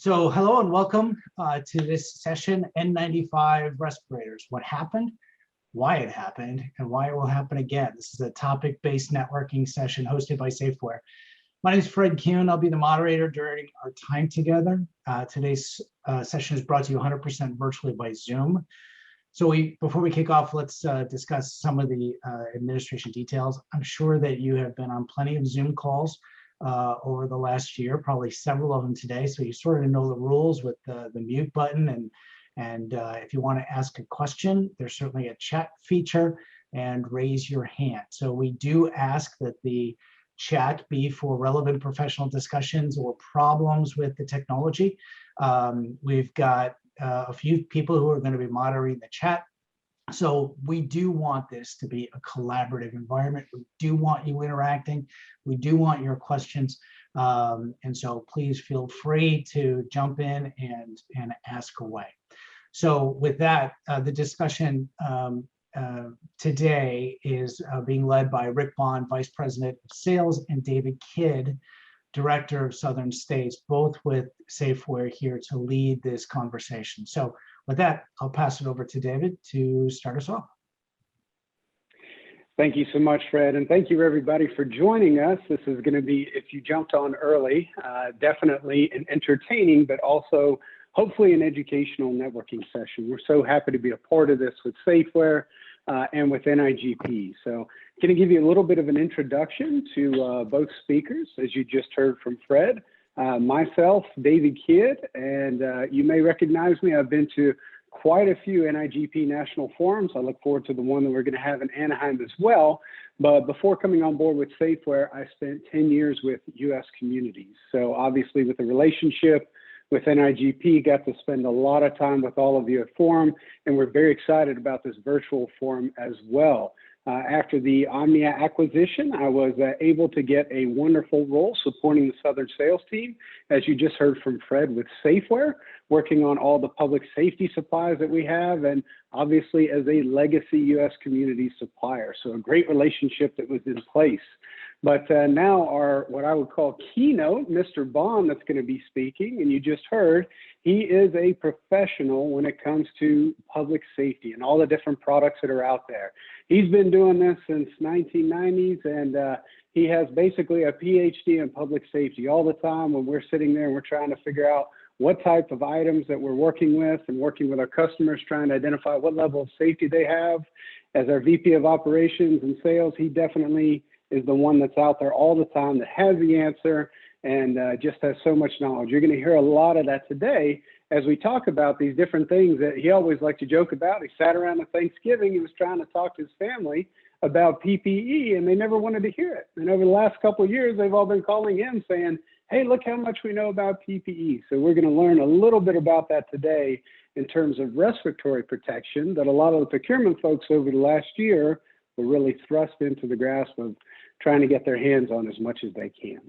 So hello and welcome to this session, N95 Respirators. What happened, why it happened, and why it will happen again. This is a topic-based networking session hosted by Safeware. My name is Fred Kuhn. I'll be the moderator during our time together. Today's session is brought to you 100% virtually by Zoom. So before we kick off, let's discuss some of the administration details. I'm sure that you have been on plenty of Zoom calls over the last year, probably several of them today. So you sort of know the rules with the mute button, and if you want to ask a question, there's certainly a chat feature and raise your hand. So we do ask that the chat be for relevant professional discussions or problems with the technology. We've got a few people who are going to be moderating the chat. So we do want this to be a collaborative environment. We do want you interacting. We do want your questions. And so please feel free to jump in and ask away. So with that, the discussion today is being led by Rick Bond, Vice President of Sales, and David Kidd, Director of Southern States, both with Safeware here to lead this conversation. So with that, I'll pass it over to David to start us off. Thank you so much, Fred, and thank you everybody for joining us. This is going to be, if you jumped on early, definitely an entertaining, but also hopefully an educational networking session. We're so happy to be a part of this with Safeware and with NIGP. So I'm going to give you a little bit of an introduction to both speakers, as you just heard from Fred. Myself, David Kidd, and you may recognize me. I've been to quite a few NIGP national forums. I look forward to the one that we're going to have in Anaheim as well. But before coming on board with Safeware, I spent 10 years with U.S. communities. So obviously with the relationship with NIGP, got to spend a lot of time with all of you at Forum, and we're very excited about this virtual forum as well. After the Omnia acquisition, I was able to get a wonderful role supporting the Southern sales team, as you just heard from Fred, with Safeware, working on all the public safety supplies that we have, and obviously as a legacy U.S. community supplier. So a great relationship that was in place. But now our, what I would call keynote, Mr. Bond, that's going to be speaking, and you just heard, he is a professional when it comes to public safety and all the different products that are out there. He's been doing this since 1990s, and he has basically a PhD in public safety. All the time when we're sitting there and we're trying to figure out what type of items that we're working with and working with our customers, trying to identify what level of safety they have. As our VP of operations and sales, he definitely is the one that's out there all the time that has the answer and just has so much knowledge. You're going to hear a lot of that today as we talk about these different things that he always liked to joke about. He sat around at Thanksgiving, he was trying to talk to his family about PPE, and they never wanted to hear it. And over the last couple of years, they've all been calling him saying, hey, look how much we know about PPE. So we're going to learn a little bit about that today in terms of respiratory protection that a lot of the procurement folks over the last year were really thrust into the grasp of trying to get their hands on as much as they can.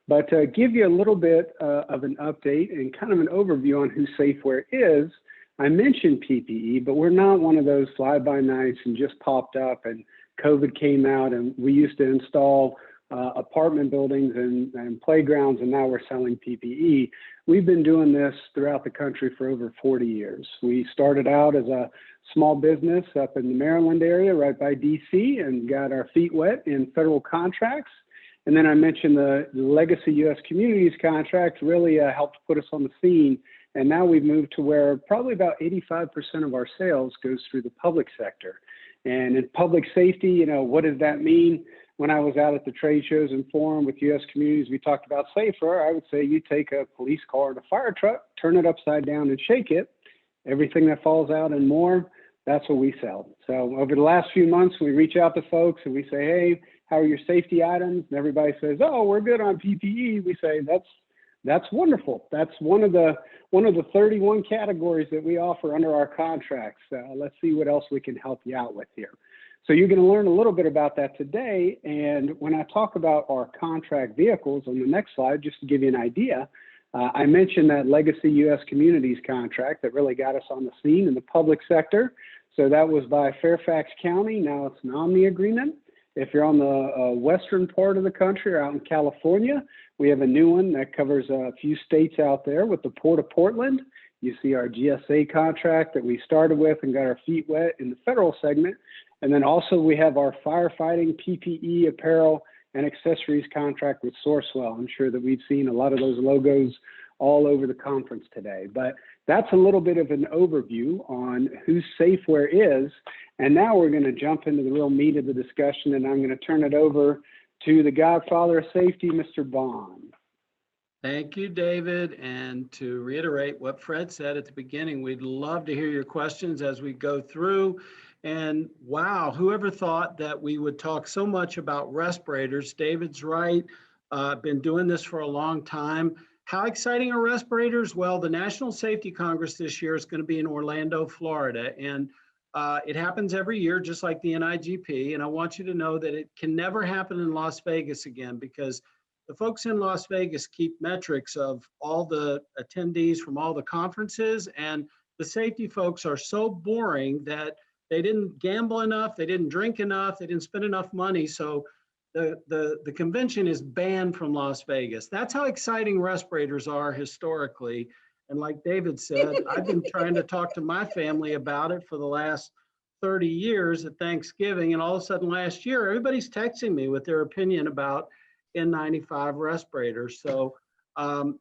But to give you a little bit of an update and kind of an overview on who Safeware is, I mentioned PPE, but we're not one of those fly-by-nights and just popped up and COVID came out and we used to install apartment buildings and playgrounds, and now we're selling PPE. We've been doing this throughout the country for over 40 years. We started out as a small business up in the Maryland area, right by DC, and got our feet wet in federal contracts. And then I mentioned the legacy U.S. communities contract really helped put us on the scene. And now we've moved to where probably about 85% of our sales goes through the public sector. And in public safety, you know, what does that mean? When I was out at the trade shows and forum with U.S. communities, we talked about Safeware. I would say you take a police car and a fire truck, turn it upside down and shake it. Everything that falls out and more, that's what we sell. So over the last few months, we reach out to folks and we say, hey, how are your safety items? And everybody says, oh, we're good on PPE. We say, that's wonderful. That's one of the 31 categories that we offer under our contracts. Let's see what else we can help you out with here. So you're going to learn a little bit about that today. And when I talk about our contract vehicles on the next slide, just to give you an idea, I mentioned that legacy U.S. communities contract that really got us on the scene in the public sector. So that was by Fairfax County. Now it's an Omni agreement. If you're on the western part of the country or out in California, we have a new one that covers a few states out there with the Port of Portland. You see our GSA contract that we started with and got our feet wet in the federal segment. And then also we have our firefighting PPE, apparel, and accessories contract with Sourcewell. I'm sure that we've seen a lot of those logos all over the conference today. But that's a little bit of an overview on who Safeware is. And now we're going to jump into the real meat of the discussion, and I'm going to turn it over to the godfather of safety, Mr. Bond. Thank you, David. And to reiterate what Fred said at the beginning, we'd love to hear your questions as we go through. And wow, whoever thought that we would talk so much about respirators? David's right. Been doing this for a long time. How exciting are respirators? Well, the National Safety Congress this year is going to be in Orlando, Florida. And it happens every year, just like the NIGP. And I want you to know that it can never happen in Las Vegas again, because the folks in Las Vegas keep metrics of all the attendees from all the conferences, and the safety folks are so boring that they didn't gamble enough, they didn't drink enough, they didn't spend enough money. So the convention is banned from Las Vegas. That's how exciting respirators are historically. And like David said, I've been trying to talk to my family about it for the last 30 years at Thanksgiving. And all of a sudden last year, everybody's texting me with their opinion about N95 respirators. So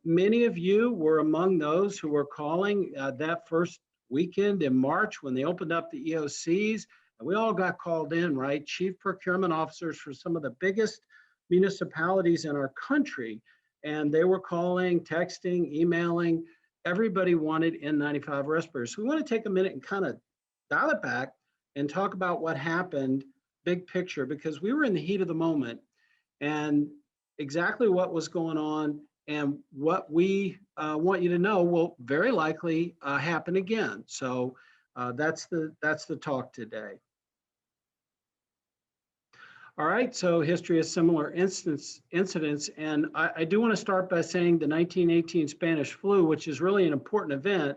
many of you were among those who were calling that first weekend in March when they opened up the EOCs. And we all got called in, right? Chief procurement officers for some of the biggest municipalities in our country. And they were calling, texting, emailing. Everybody wanted N95 respirators. So we want to take a minute and kind of dial it back and talk about what happened, big picture, because we were in the heat of the moment. And exactly what was going on and what we want you to know will very likely happen again. So that's the talk today. All right, so history of similar incidents, and I do want to start by saying the 1918 Spanish flu, which is really an important event.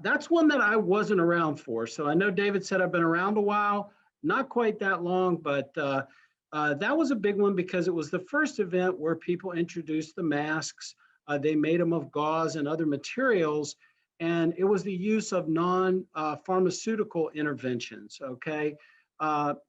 That's one that I wasn't around for. So I know David said I've been around a while, not quite that long, but that was a big one because it was the first event where people introduced the masks. They made them of gauze and other materials, and it was the use of non-pharmaceutical interventions. Okay,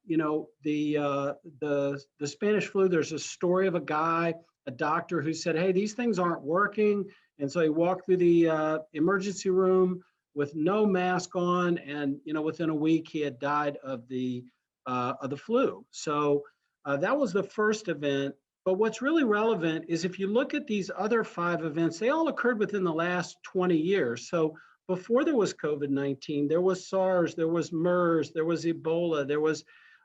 you know, the Spanish flu. There's a story of a guy, a doctor, who said, "Hey, these things aren't working," and so he walked through the emergency room with no mask on, and you know, within a week he had died of the flu. So that was the first event. But what's really relevant is if you look at these other 5 events, they all occurred within the last 20 years. So before there was COVID-19, there was SARS, there was MERS, there was Ebola, there was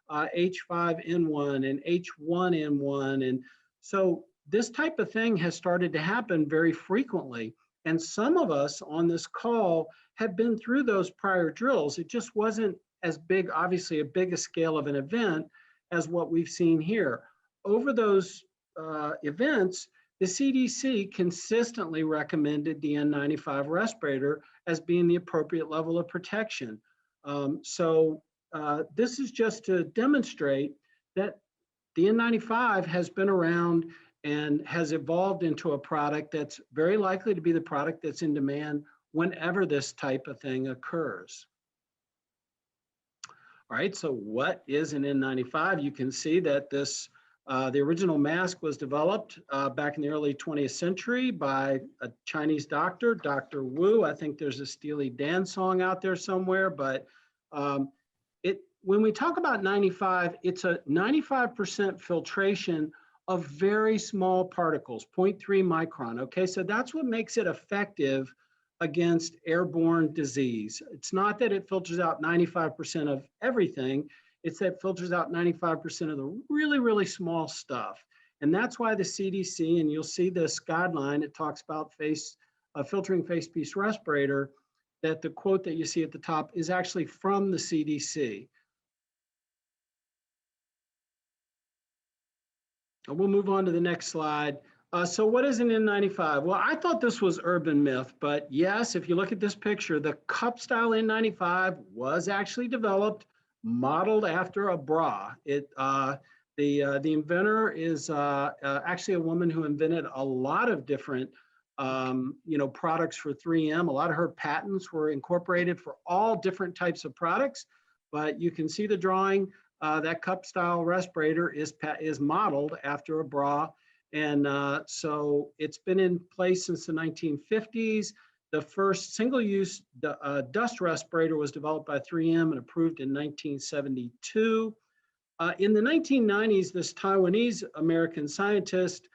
H5N1 and H1N1. And so this type of thing has started to happen very frequently. And some of us on this call have been through those prior drills. It just wasn't as big, obviously a big a scale of an event as what we've seen here. Over those events, the CDC consistently recommended the N95 respirator as being the appropriate level of protection. So this is just to demonstrate that the N95 has been around and has evolved into a product that's very likely to be the product that's in demand whenever this type of thing occurs. All right, so what is an N95? You can see that this, the original mask was developed back in the early 20th century by a Chinese doctor, Dr. Wu. I think there's a Steely Dan song out there somewhere, but when we talk about 95, it's a 95% filtration of very small particles, 0.3 micron, okay? So that's what makes it effective against airborne disease. It's not that it filters out 95% of everything, it's that it filters out 95% of the really, really small stuff. And that's why the CDC, and you'll see this guideline, it talks about filtering face piece respirator, that the quote that you see at the top is actually from the CDC. And we'll move on to the next slide. So what is an N95? Well, I thought this was urban myth, but yes, if you look at this picture, the cup style N95 was actually developed, modeled after a bra. The inventor is actually a woman who invented a lot of different products for 3M. A lot of her patents were incorporated for all different types of products, but you can see the drawing. That cup style respirator is modeled after a bra. And so it's been in place since the 1950s. The first single-use dust respirator was developed by 3M and approved in 1972. In the 1990s, this Taiwanese-American scientist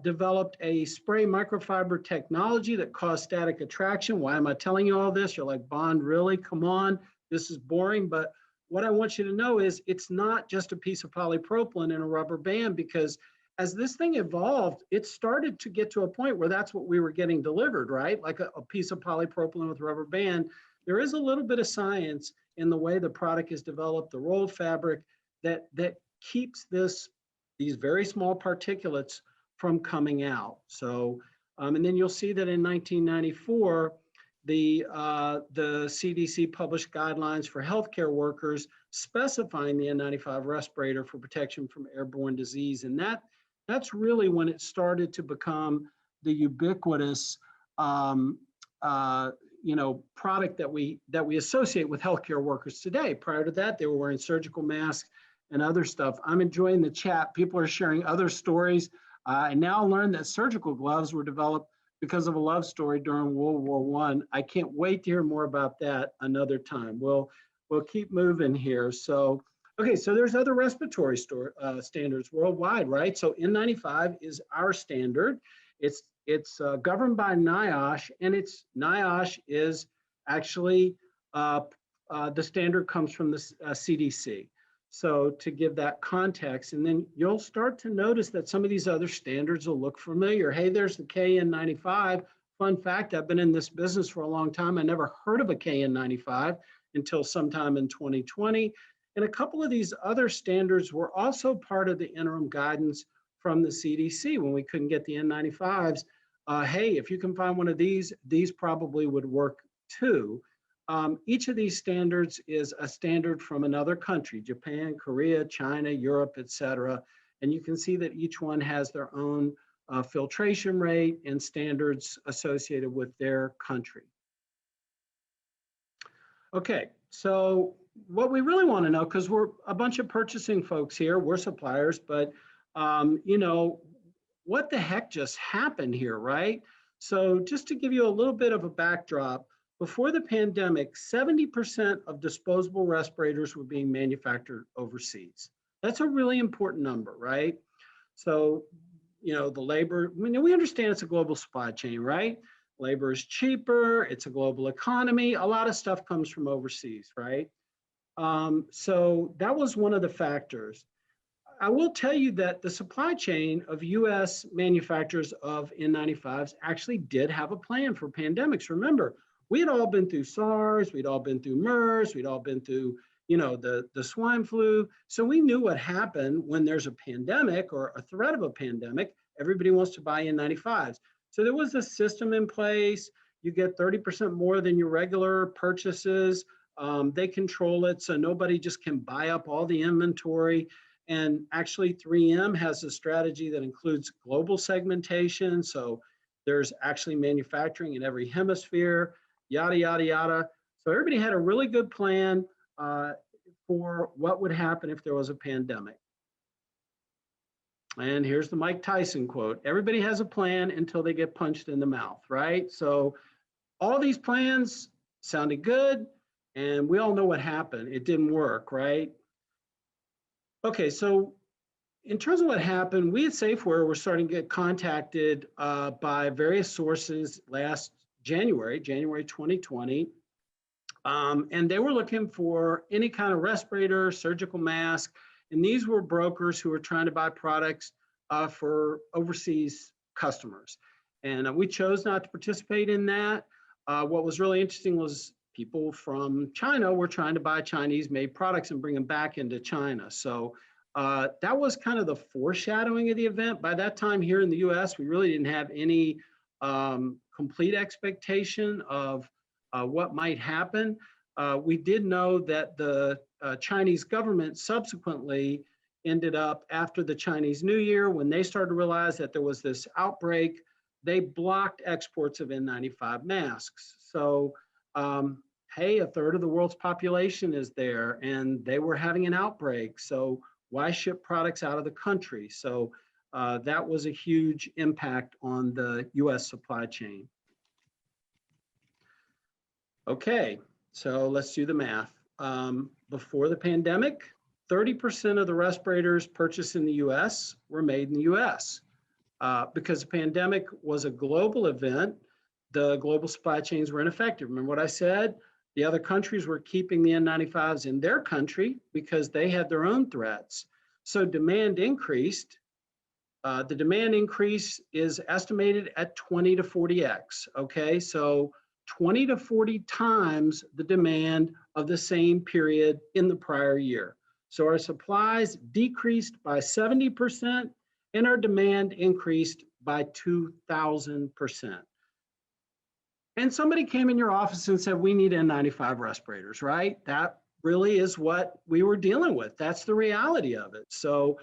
developed a spray microfiber technology that caused static attraction. Why am I telling you all this? You're like, Bond, really? Come on, this is boring. But what I want you to know is it's not just a piece of polypropylene and a rubber band, because as this thing evolved, it started to get to a point where that's what we were getting delivered, right? Like a piece of polypropylene with rubber band. There is a little bit of science in the way the product is developed, the rolled fabric, that keeps these very small particulates from coming out. So, and then you'll see that in 1994, the CDC published guidelines for healthcare workers specifying the N95 respirator for protection from airborne disease, and that's really when it started to become the ubiquitous product that we associate with healthcare workers today. Prior to that, they were wearing surgical masks and other stuff. I'm enjoying the chat. People are sharing other stories. I now learned that surgical gloves were developed because of a love story during World War I. I can't wait to hear more about that another time. We'll keep moving here. So, okay, so there's other respiratory standards worldwide, right? So N95 is our standard. It's governed by NIOSH, and NIOSH is actually, the standard comes from the CDC. So to give that context, and then you'll start to notice that some of these other standards will look familiar. Hey, there's the KN95. Fun fact, I've been in this business for a long time. I never heard of a KN95 until sometime in 2020. And a couple of these other standards were also part of the interim guidance from the CDC when we couldn't get the N95s. Hey, if you can find one of these probably would work too. Each of these standards is a standard from another country, Japan, Korea, China, Europe, etc. And you can see that each one has their own filtration rate and standards associated with their country. Okay, so what we really want to know, because we're a bunch of purchasing folks here, we're suppliers, but what the heck just happened here, right? So just to give you a little bit of a backdrop, before the pandemic, 70% of disposable respirators were being manufactured overseas. That's a really important number, right? So, the labor, we understand it's a global supply chain, right? Labor is cheaper, it's a global economy, a lot of stuff comes from overseas, right? So that was one of the factors. I will tell you that the supply chain of US manufacturers of N95s actually did have a plan for pandemics. Remember, we had all been through SARS, we'd all been through MERS, we'd all been through, the swine flu. So we knew what happened when there's a pandemic or a threat of a pandemic. Everybody wants to buy N95s. So there was a system in place. You get 30% more than your regular purchases. They control it, so nobody just can buy up all the inventory. And actually 3M has a strategy that includes global segmentation. So there's actually manufacturing in every hemisphere, yada, yada, yada. So everybody had a really good plan for what would happen if there was a pandemic. And here's the Mike Tyson quote: everybody has a plan until they get punched in the mouth, right? So all these plans sounded good, and we all know what happened. It didn't work, right? Okay, so in terms of what happened, we at Safeware were starting to get contacted by various sources last January 2020, and they were looking for any kind of respirator, surgical mask, and these were brokers who were trying to buy products for overseas customers. And we chose not to participate in that. What was really interesting was people from China were trying to buy Chinese-made products and bring them back into China. So that was kind of the foreshadowing of the event. By that time here in the US, we really didn't have any complete expectation of what might happen. We did know that the Chinese government subsequently ended up after the Chinese New Year, when they started to realize that there was this outbreak, they blocked exports of N95 masks. So, hey, a third of the world's population is there and they were having an outbreak. So why ship products out of the country? So that was a huge impact on the US supply chain. Okay, so let's do the math. Before the pandemic, 30% of the respirators purchased in the US were made in the US. Because the pandemic was a global event, the global supply chains were ineffective. Remember what I said? The other countries were keeping the N95s in their country because they had their own threats. So demand increased. The demand increase is estimated at 20 to 40x, okay? So 20 to 40 times the demand of the same period in the prior year. So our supplies decreased by 70% and our demand increased by 2,000%. And somebody came in your office and said, we need N95 respirators, right? That really is what we were dealing with. That's the reality of it. So,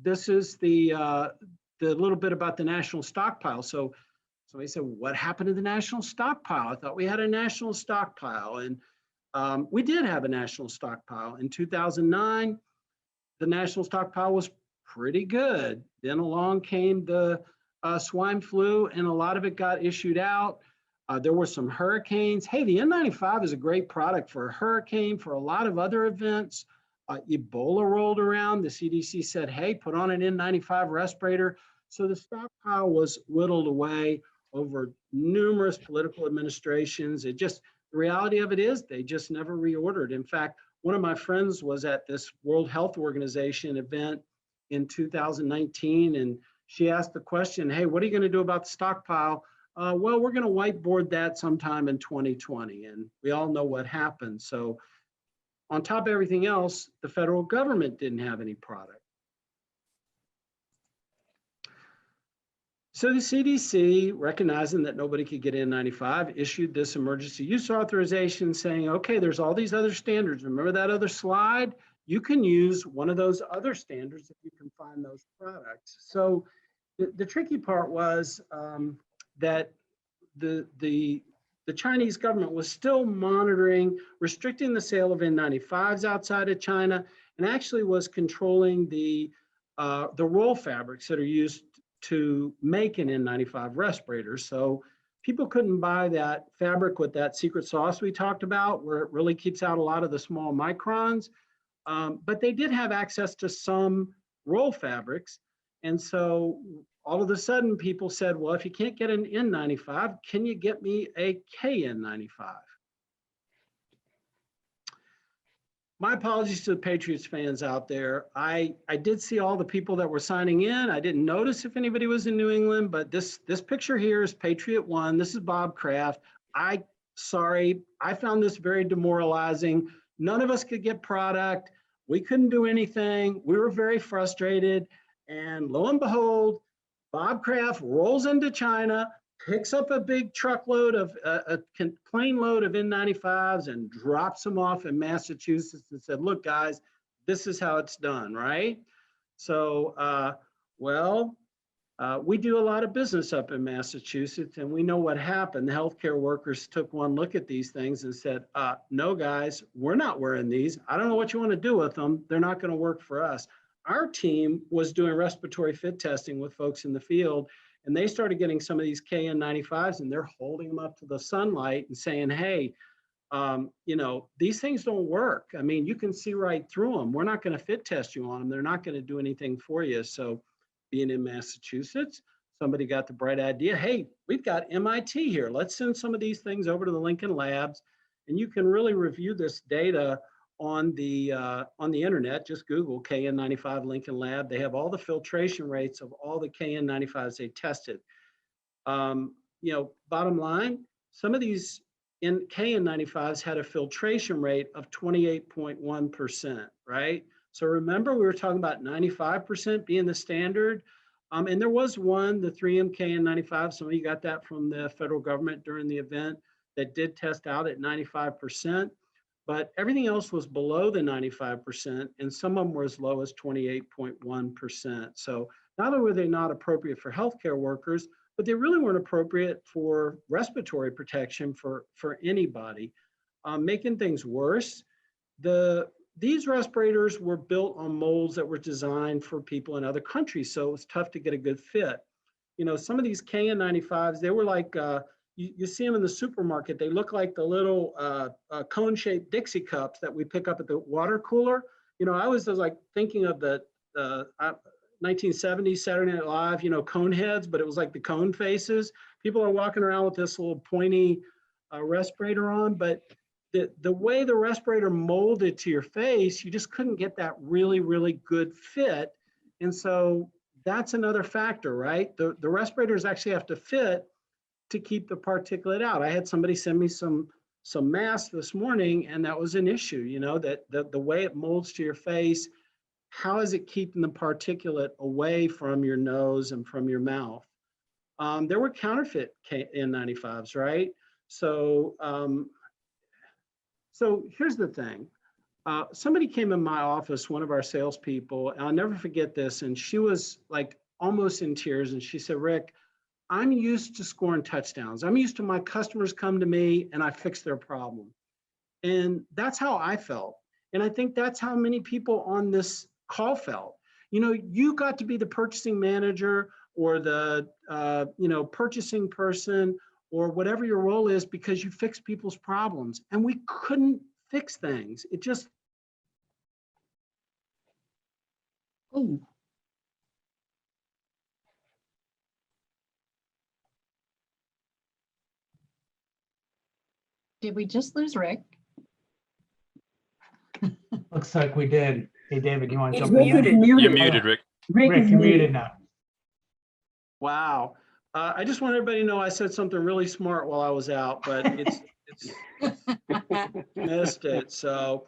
this is the little bit about the national stockpile. So somebody said, what happened to the national stockpile? I thought we had a national stockpile. And we did have a national stockpile. In 2009, the national stockpile was pretty good. Then along came the swine flu, and a lot of it got issued out. There were some hurricanes. Hey, the N95 is a great product for a hurricane, for a lot of other events. Ebola rolled around. The CDC said, hey, put on an N95 respirator. So the stockpile was whittled away over numerous political administrations. The reality of it is they just never reordered. In fact, one of my friends was at this World Health Organization event in 2019, and she asked the question, hey, what are you going to do about the stockpile? Well, we're going to whiteboard that sometime in 2020, and we all know what happened. So on top of everything else, the federal government didn't have any product. So the CDC, recognizing that nobody could get N95, issued this emergency use authorization saying, okay, there's all these other standards. Remember that other slide? You can use one of those other standards if you can find those products. So the tricky part was that the Chinese government was still monitoring, restricting the sale of N95s outside of China, and actually was controlling the roll fabrics that are used to make an N95 respirator. So people couldn't buy that fabric with that secret sauce we talked about, where it really keeps out a lot of the small microns. But they did have access to some roll fabrics. And so all of a sudden people said, well, if you can't get an N95, can you get me a KN95? My apologies to the Patriots fans out there. I did see all the people that were signing in. I didn't notice if anybody was in New England, but this picture here is Patriot 1. This is Bob Kraft. Sorry, I found this very demoralizing. None of us could get product. We couldn't do anything. We were very frustrated. And lo and behold, Bob Kraft rolls into China, picks up a big truckload of a plane load of N95s and drops them off in Massachusetts and said, look, guys, this is how it's done, right? So, we do a lot of business up in Massachusetts, and we know what happened. The healthcare workers took one look at these things and said, no, guys, we're not wearing these. I don't know what you want to do with them. They're not going to work for us. Our team was doing respiratory fit testing with folks in the field, and they started getting some of these KN95s, and they're holding them up to the sunlight and saying, hey, these things don't work. I mean, you can see right through them. We're not going to fit test you on them. They're not going to do anything for you. So being in Massachusetts, somebody got the bright idea, hey, we've got MIT here. Let's send some of these things over to the Lincoln Labs, and you can really review this data on the internet. Just Google KN95 Lincoln Lab. They have all the filtration rates of all the KN95s they tested. Bottom line, some of these KN95s had a filtration rate of 28.1%, right? So remember, we were talking about 95% being the standard. And there was one, the 3M KN95, some of you got that from the federal government during the event, that did test out at 95%. but everything else was below the 95%, and some of them were as low as 28.1%. So not only were they not appropriate for healthcare workers, but they really weren't appropriate for respiratory protection for anybody. Making things worse, these respirators were built on molds that were designed for people in other countries, so it was tough to get a good fit. You know, some of these KN95s, they were like, you see them in the supermarket. They look like the little cone-shaped Dixie cups that we pick up at the water cooler. You know, I was like thinking of the 1970s Saturday Night Live, you know, cone heads, but it was like the cone faces. People are walking around with this little pointy respirator on, but the way the respirator molded to your face, you just couldn't get that really, really good fit. And so that's another factor, right? The respirators actually have to fit to keep the particulate out. I had somebody send me some masks this morning, and that was an issue, you know, that the way it molds to your face, how is it keeping the particulate away from your nose and from your mouth? There were counterfeit N95s, right? So, so here's the thing. Somebody came in my office, one of our salespeople, and I'll never forget this, and she was like almost in tears, and she said, Rick, I'm used to scoring touchdowns. I'm used to my customers come to me and I fix their problem. And that's how I felt. And I think that's how many people on this call felt. You know, you got to be the purchasing manager or the, you know, purchasing person or whatever your role is because you fix people's problems. And we couldn't fix things. It just, oh. Did we just lose Rick? Looks like we did. Hey, David, you want to jump Rick in? is muted. You're muted, Rick. Rick Rick, is you're muted. muted now. Wow. I just want everybody to know I said something really smart while I was out, but it's missed it. So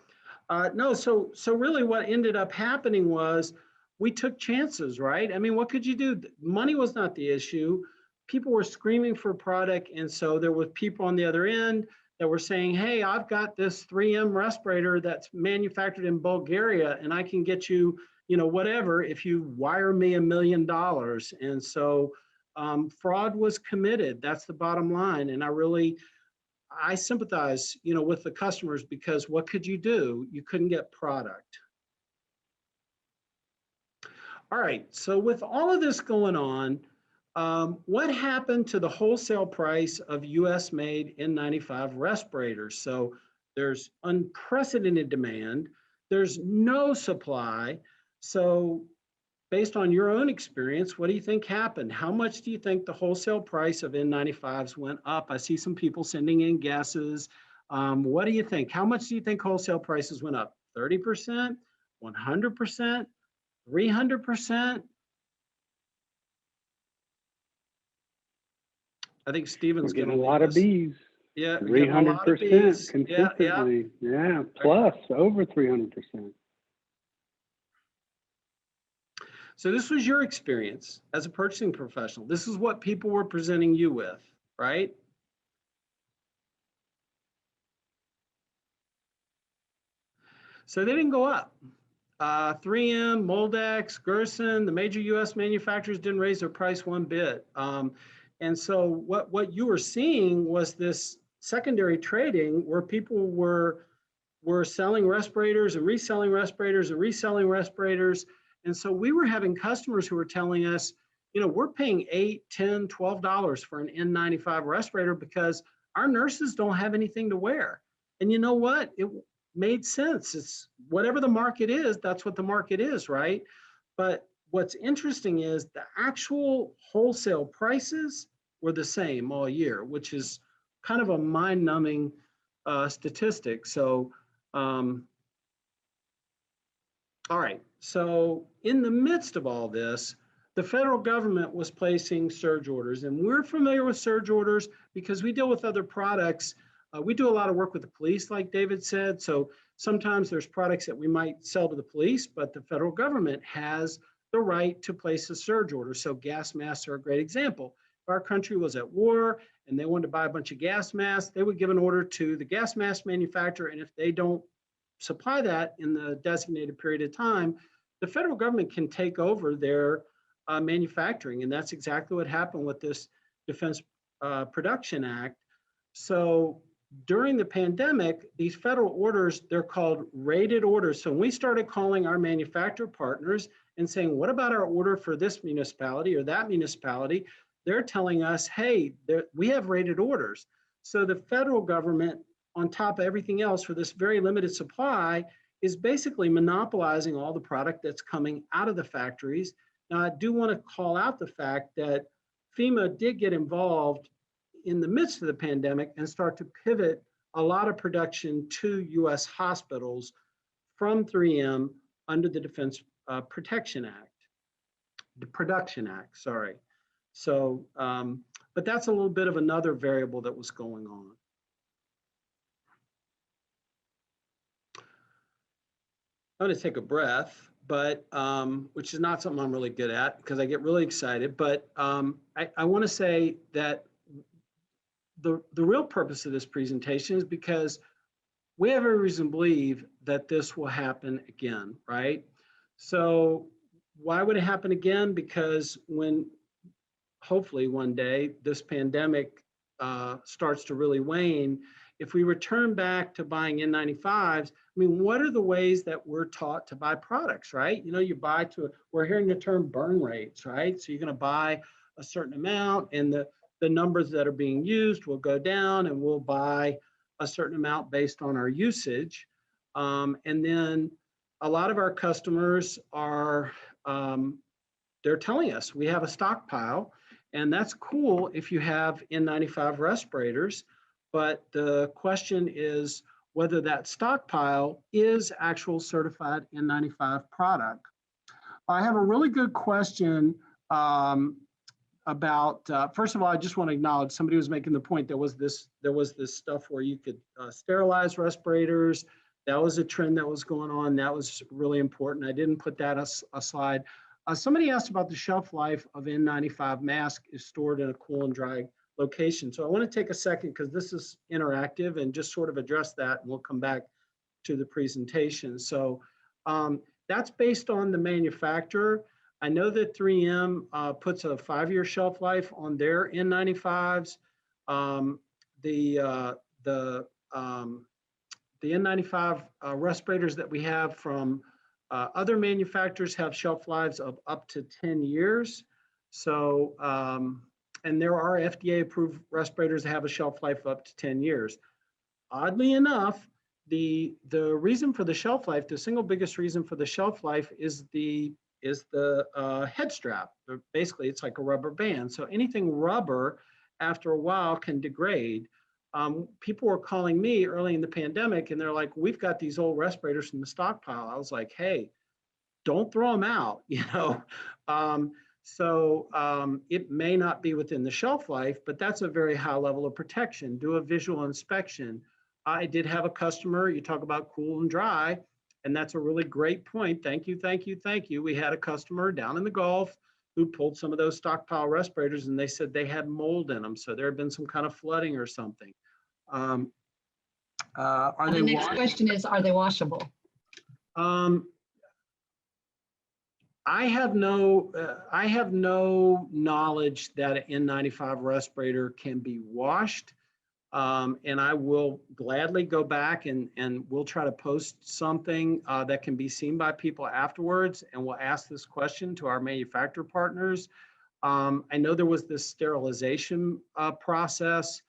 no, so really what ended up happening was we took chances, right? I mean, what could you do? Money was not the issue. People were screaming for product. And so there were people on the other end that were saying, hey, I've got this 3M respirator that's manufactured in Bulgaria and I can get you, you know, whatever, if you wire me $1 million. And so fraud was committed. That's the bottom line. And I sympathize, you know, with the customers because what could you do? You couldn't get product. All right, so with all of this going on, what happened to the wholesale price of US made N95 respirators? So there's unprecedented demand, there's no supply. So based on your own experience, what do you think happened? How much do you think the wholesale price of N95s went up? I see some people sending in guesses. What do you think? How much do you think wholesale prices went up? 30%, 100%, 300%? I think Stephen's Getting getting a lot of bees. Yeah, 300% consistently. Yeah, plus over 300%. So this was your experience as a purchasing professional. This is what people were presenting you with, right? So they didn't go up. 3M, Moldex, Gerson, the major US manufacturers didn't raise their price one bit. And so what you were seeing was this secondary trading where people were selling respirators and reselling respirators and reselling respirators. And so we were having customers who were telling us, you know, we're paying $8, $10, $12 for an N95 respirator because our nurses don't have anything to wear. And you know what? It made sense. It's whatever the market is, that's what the market is, right? But what's interesting is the actual wholesale prices were the same all year, which is kind of a mind-numbing statistic. So, all right, so in the midst of all this, the federal government was placing surge orders, and we're familiar with surge orders because we deal with other products. We do a lot of work with the police, like David said, so sometimes there's products that we might sell to the police, but the federal government has the right to place a surge order. So gas masks are a great example. If our country was at war and they wanted to buy a bunch of gas masks, they would give an order to the gas mask manufacturer. And if they don't supply that in the designated period of time, the federal government can take over their manufacturing. And that's exactly what happened with this Defense Production Act. So during the pandemic, these federal orders, they're called rated orders. So when we started calling our manufacturer partners and saying, what about our order for this municipality or that municipality? They're telling us, hey, we have rated orders. So the federal government, on top of everything else for this very limited supply, is basically monopolizing all the product that's coming out of the factories. Now, I do want to call out the fact that FEMA did get involved in the midst of the pandemic and start to pivot a lot of production to US hospitals from 3M under the Defense Production Act, sorry. So, but that's a little bit of another variable that was going on. I'm going to take a breath, but which is not something I'm really good at because I get really excited. But I want to say that the real purpose of this presentation is because we have every reason to believe that this will happen again, right? So why would it happen again? Because when hopefully one day this pandemic starts to really wane, if we return back to buying N95s, I mean, what are the ways that we're taught to buy products, right? You know, you buy we're hearing the term burn rates, right? So you're going to buy a certain amount and the numbers that are being used will go down and we'll buy a certain amount based on our usage. And then a lot of our customers are, they're telling us we have a stockpile, and that's cool if you have N95 respirators, but the question is whether that stockpile is actual certified N95 product. I have a really good question about, first of all, I just want to acknowledge somebody was making the point there was this stuff where you could sterilize respirators. That was a trend that was going on. That was really important. I didn't put that aside. Somebody asked about the shelf life of N95 mask is stored in a cool and dry location. So I want to take a second because this is interactive and just sort of address that, and we'll come back to the presentation. So that's based on the manufacturer. I know that 3M puts a 5-year shelf life on their N95s. The N95 respirators that we have from other manufacturers have shelf lives of up to 10 years. So, and there are FDA approved respirators that have a shelf life of up to 10 years. Oddly enough, the reason for the shelf life, the single biggest reason for the shelf life is the head strap. Basically, it's like a rubber band. So anything rubber after a while can degrade. People were calling me early in the pandemic and they're like, we've got these old respirators from the stockpile. I was like, hey, don't throw them out, you know? It may not be within the shelf life, but that's a very high level of protection. Do a visual inspection. I did have a customer, you talk about cool and dry, and that's a really great point. Thank you, thank you, thank you. We had a customer down in the Gulf who pulled some of those stockpile respirators and they said they had mold in them. So there had been some kind of flooding or something. The next question is, are they washable? I have no knowledge that an N95 respirator can be washed. And I will gladly go back and we'll try to post something that can be seen by people afterwards. And we'll ask this question to our manufacturer partners. I know there was this sterilization process,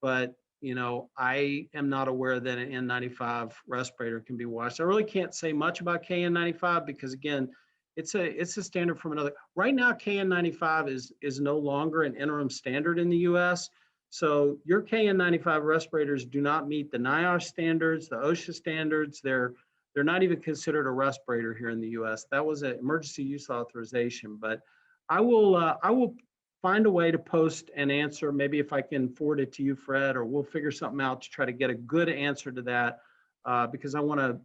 but you know, I am not aware that an N95 respirator can be washed. I really can't say much about KN95 because again, it's a standard from another. Right now, KN95 is no longer an interim standard in the US. So your KN95 respirators do not meet the NIOSH standards, the OSHA standards. They're not even considered a respirator here in the US. That was an emergency use authorization, but I will find a way to post an answer. Maybe if I can forward it to you, Fred, or we'll figure something out to try to get a good answer to that because I want to,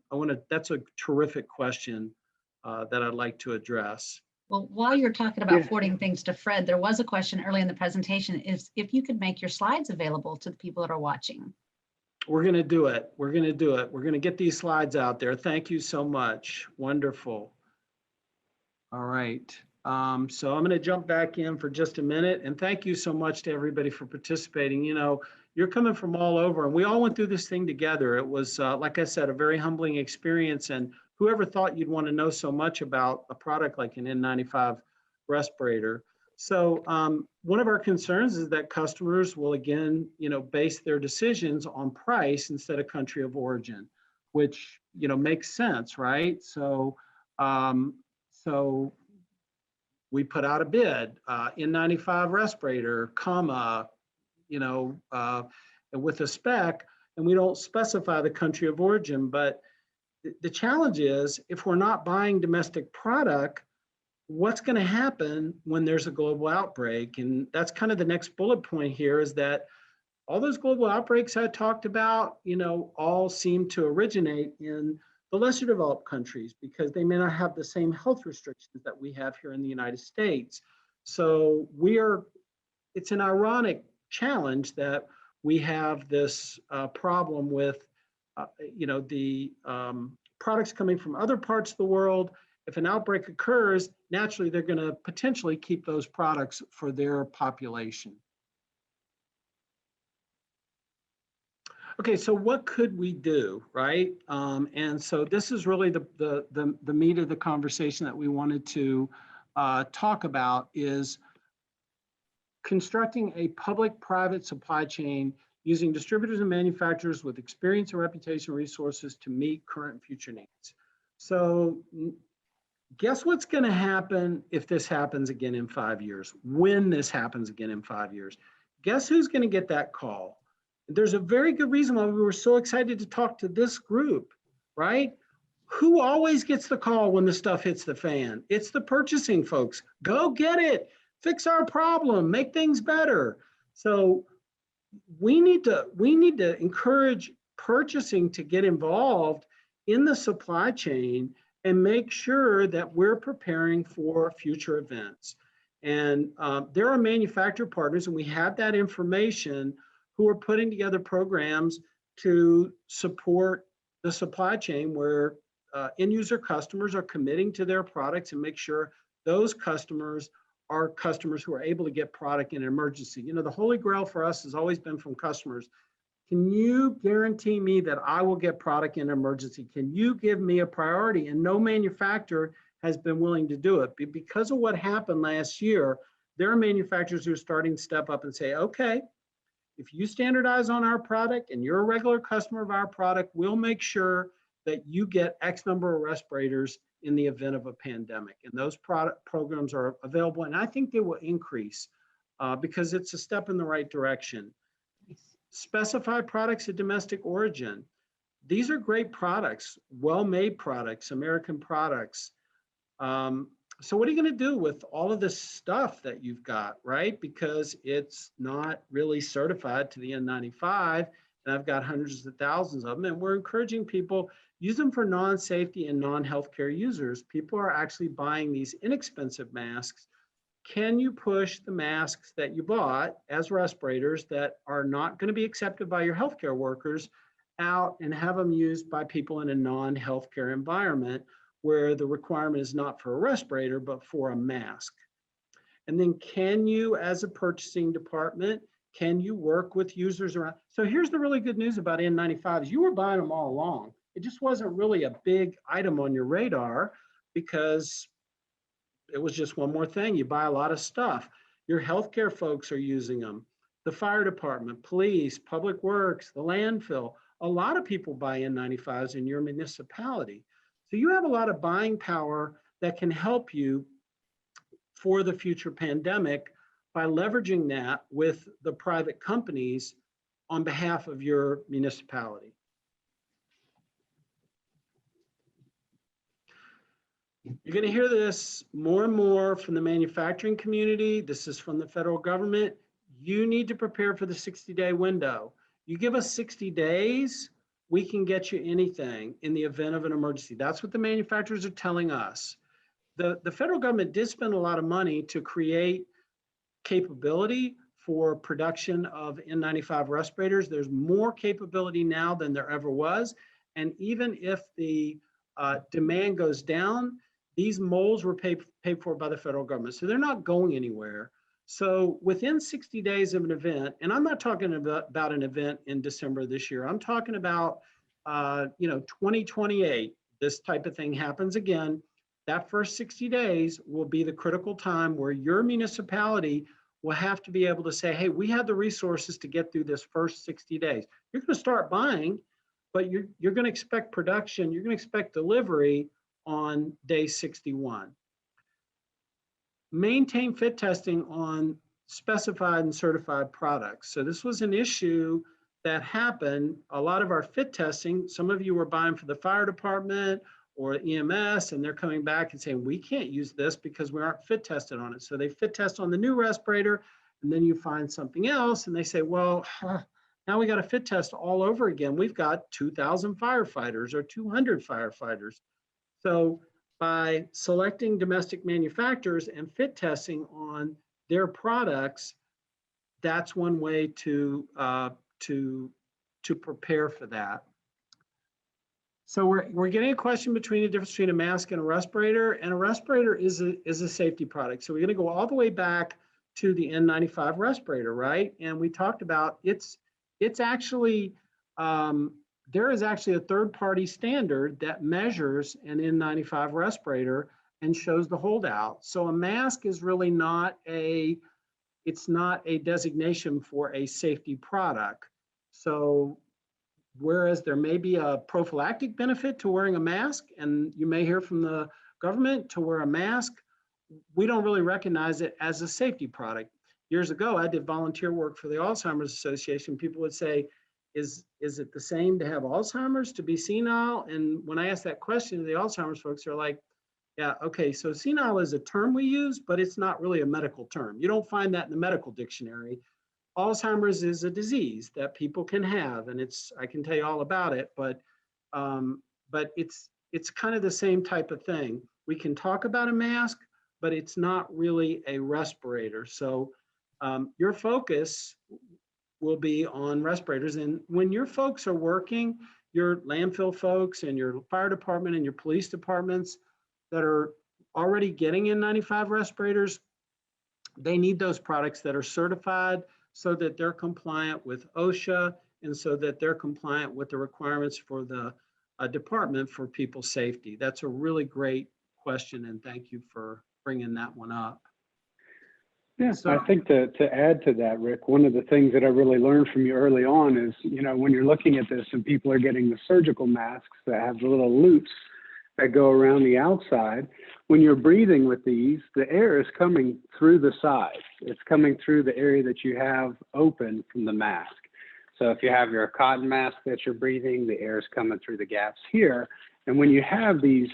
that's a terrific question that I'd like to address. Well, while you're talking about Yeah. forwarding things to Fred, there was a question early in the presentation, is if you could make your slides available to the people that are watching. We're going to do it. We're going to do it. We're going to get these slides out there. Thank you so much. Wonderful. All right. So I'm going to jump back in for just a minute, and thank you so much to everybody for participating. You know, you're coming from all over, and we all went through this thing together. It was, like I said, a very humbling experience, and whoever thought you'd want to know so much about a product like an N95 respirator. So one of our concerns is that customers will, again, you know, base their decisions on price instead of country of origin, which, you know, makes sense, right? So, so we put out a bid, N95 respirator, comma, you know, with a spec, and we don't specify the country of origin. But the challenge is, if we're not buying domestic product, what's going to happen when there's a global outbreak? And that's kind of the next bullet point here, is that all those global outbreaks I talked about, you know, all seem to originate in the lesser developed countries because they may not have the same health restrictions that we have here in the United States. So it's an ironic challenge that we have this problem with, you know, the products coming from other parts of the world. If an outbreak occurs, naturally, they're going to potentially keep those products for their population. Okay, so what could we do, right? And so this is really the meat of the conversation that we wanted to talk about, is constructing a public-private supply chain using distributors and manufacturers with experience and reputation resources to meet current and future needs. So guess what's going to happen if this happens again in 5 years? When this happens again in 5 years? Guess who's going to get that call? There's a very good reason why we were so excited to talk to this group, right? Who always gets the call when the stuff hits the fan? It's the purchasing folks. Go get it. Fix our problem. Make things better. So we need to encourage purchasing to get involved in the supply chain and make sure that we're preparing for future events. And there are manufacturer partners, and we have that information, who are putting together programs to support the supply chain where end user customers are committing to their products and make sure those customers are customers who are able to get product in an emergency. You know, the holy grail for us has always been from customers. Can you guarantee me that I will get product in an emergency? Can you give me a priority? And no manufacturer has been willing to do it. Because of what happened last year, there are manufacturers who are starting to step up and say, okay, if you standardize on our product and you're a regular customer of our product, we'll make sure that you get X number of respirators in the event of a pandemic. And those product programs are available, and I think they will increase because it's a step in the right direction. Specify products of domestic origin. These are great products, well-made products, American products. So what are you going to do with all of this stuff that you've got, right? Because it's not really certified to the N95, and I've got hundreds of thousands of them, and we're encouraging people, use them for non-safety and non-healthcare users. People are actually buying these inexpensive masks. Can you push the masks that you bought as respirators that are not going to be accepted by your healthcare workers out and have them used by people in a non-healthcare environment where the requirement is not for a respirator, but for a mask? And then can you, as a purchasing department, can you work with users around? So here's the really good news about N95s. You were buying them all along. It just wasn't really a big item on your radar because it was just one more thing. You buy a lot of stuff. Your healthcare folks are using them. The fire department, police, public works, the landfill. A lot of people buy N95s in your municipality. So you have a lot of buying power that can help you for the future pandemic by leveraging that with the private companies on behalf of your municipality. You're going to hear this more and more from the manufacturing community. This is from the federal government. You need to prepare for the 60-day window. You give us 60 days, we can get you anything in the event of an emergency. That's what the manufacturers are telling us. the federal government did spend a lot of money to create capability for production of N95 respirators. There's more capability now than there ever was. And even if the demand goes down, these molds were paid for by the federal government. So they're not going anywhere. So within 60 days of an event, and I'm not talking about an event in December this year, I'm talking about 2028, this type of thing happens again. That first 60 days will be the critical time where your municipality will have to be able to say, hey, we have the resources to get through this first 60 days. You're going to start buying, but you're going to expect production, you're going to expect delivery on day 61. Maintain fit testing on specified and certified products. So this was an issue that happened. A lot of our fit testing, some of you were buying for the fire department or EMS, and they're coming back and saying, we can't use this because we aren't fit tested on it. So they fit test on the new respirator, and then you find something else, and they say, well, now we got to fit test all over again. We've got 2,000 firefighters or 200 firefighters. So by selecting domestic manufacturers and fit testing on their products, that's one way to prepare for that. So we're getting a question between the difference between a mask and a respirator, and a respirator is a safety product. So we're going to go all the way back to the N95 respirator, right? And we talked about it's actually there is actually a third-party standard that measures an N95 respirator and shows the holdout. So a mask is really not a designation for a safety product. So whereas there may be a prophylactic benefit to wearing a mask, and you may hear from the government to wear a mask, we don't really recognize it as a safety product. Years ago, I did volunteer work for the Alzheimer's Association. People would say, is it the same to have Alzheimer's, to be senile? And when I asked that question to the Alzheimer's folks, they're like, yeah, okay, so senile is a term we use, but it's not really a medical term. You don't find that in the medical dictionary. Alzheimer's is a disease that people can have, and I can tell you all about it, but it's kind of the same type of thing. We can talk about a mask, but it's not really a respirator. So your focus will be on respirators. And when your folks are working, your landfill folks and your fire department and your police departments that are already getting N95 respirators, they need those products that are certified so that they're compliant with OSHA and so that they're compliant with the requirements for the Department for People's Safety. That's a really great question, and thank you for bringing that one up. Yeah, So, I think to add to that, Rick, one of the things that I really learned from you early on is, when you're looking at this and people are getting the surgical masks that have the little loops that go around the outside, when you're breathing with these, the air is coming through the sides. It's coming through the area that you have open from the mask. So if you have your cotton mask that you're breathing, the air is coming through the gaps here. And when you have these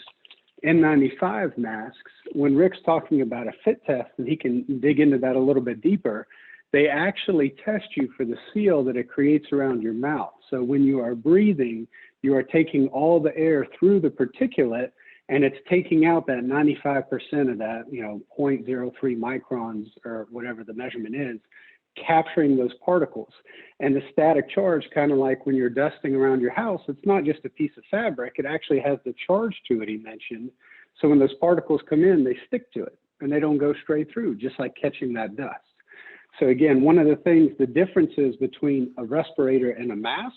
N95 masks, when Rick's talking about a fit test, and he can dig into that a little bit deeper, they actually test you for the seal that it creates around your mouth. So when you are breathing, you are taking all the air through the particulate, and it's taking out that 95% of that, 0.03 microns or whatever the measurement is, capturing those particles. And the static charge, kind of like when you're dusting around your house, it's not just a piece of fabric, it actually has the charge to it, he mentioned. So when those particles come in, they stick to it and they don't go straight through, just like catching that dust. So again, one of the things, the differences between a respirator and a mask,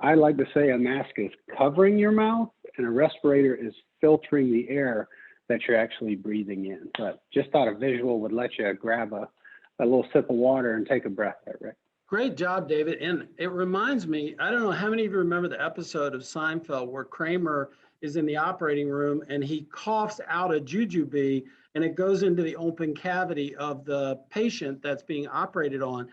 I like to say a mask is covering your mouth and a respirator is filtering the air that you're actually breathing in. But just thought a visual would let you grab a little sip of water and take a breath there, Rick. great job, David. And it reminds me, I don't know how many of you remember the episode of Seinfeld where Kramer is in the operating room and he coughs out a jujube and it goes into the open cavity of the patient that's being operated on.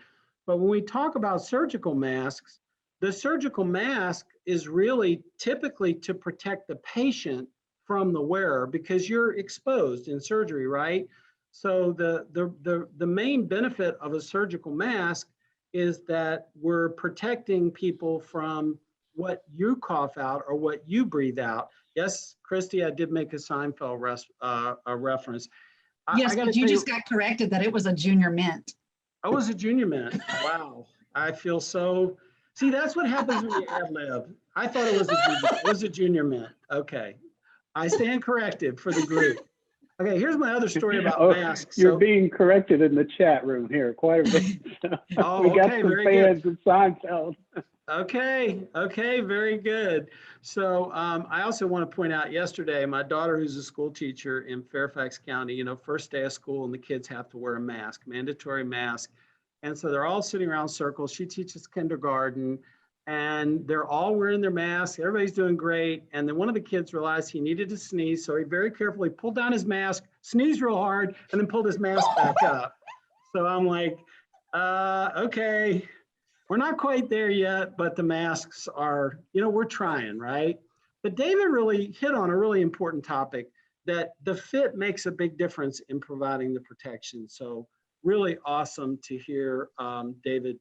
But when we talk about surgical masks, the surgical mask is really typically to protect the patient from the wearer because you're exposed in surgery, right? So the main benefit of a surgical mask is that we're protecting people from what you cough out or what you breathe out. Yes, Christy, I did make a Seinfeld a reference. Yes, gotta but you tell just got corrected that it was a junior mint. I was a junior mint. Wow. I feel so, see, that's what happens when you ad lib. I thought it was a junior mint. Okay. I stand corrected for the group. Okay, here's my other story about masks. You're being corrected in the chat room here quite a bit. Oh, we got okay, some very fans good. of Seinfeld. Okay, very good. So I also want to point out yesterday, my daughter, who's a school teacher in Fairfax County, first day of school and the kids have to wear a mask, mandatory mask. And so they're all sitting around circles. She teaches kindergarten and they're all wearing their masks. Everybody's doing great. And then one of the kids realized he needed to sneeze. So he very carefully pulled down his mask, sneezed real hard, and then pulled his mask back up. So I'm like, okay. We're not quite there yet, but the masks are, we're trying, right? But David really hit on a really important topic, that the fit makes a big difference in providing the protection. So really awesome to hear David